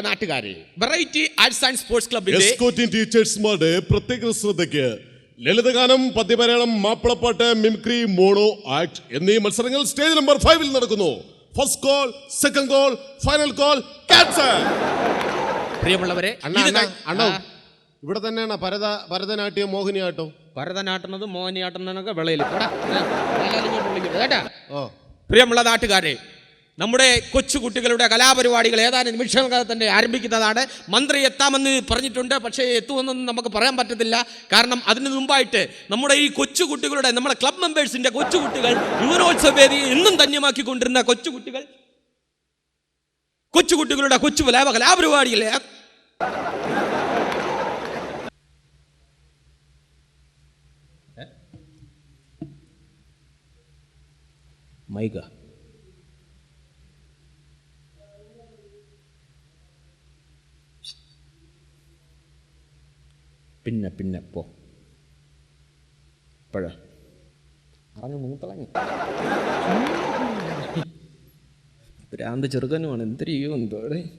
നാട്ടുകാരെ variety arts and sports ക്ലബിന്റെ escorting ടീച്ചേഴ്സ്മാരുടെ പ്രത്യേക ശ്രദ്ധയ്ക്ക് ലളിതഗാനം, പദ്യമലയാളം, മാപ്പിളപ്പാട്ട്, മിമിക്രി, മോണോ ആക്ട് എന്നീ മത്സരങ്ങൾ സ്റ്റേജ് നമ്പർ 5 നടക്കുന്നു. First call, second call, final call, cancel. പ്രിയമുള്ളവരെ, ഇവിടെ തന്നെയാണ് ഭരതനാട്യം, മോഹിനിയാട്ടം. ഭരതനാട്ടുന്നത് മോഹിനിയാട്ടുന്നതൊക്കെ വിളയിൽ. പ്രിയമുള്ള നാട്ടുകാരെ, നമ്മുടെ കൊച്ചുകുട്ടികളുടെ കലാപരിപാടികൾ ഏതാനും നിമിഷങ്ങൾക്കകത്ത് തന്നെ ആരംഭിക്കുന്നതാണ്. മന്ത്രി എത്താമെന്ന് പറഞ്ഞിട്ടുണ്ട്, പക്ഷേ എത്തുമെന്നൊന്നും നമുക്ക് പറയാൻ പറ്റത്തില്ല. കാരണം അതിന് മുമ്പായിട്ട് നമ്മുടെ ഈ കൊച്ചുകുട്ടികളുടെ, നമ്മുടെ ക്ലബ് മെമ്പേഴ്സിന്റെ കൊച്ചുകുട്ടികൾ യുവനോത്സവ വേദി എന്നും ധന്യമാക്കിക്കൊണ്ടിരുന്ന കൊച്ചുകുട്ടികളുടെ കൊച്ചു കലാപരിപാടികൾ മൈക പിന്നെ പോ ഇപ്പോഴ അറിഞ്ഞു മൂത്തളങ്ങി ഭ്രാന്ത് ചെറുക്കനുമാണ്. എന്ത് ചെയ്യും എന്തോ.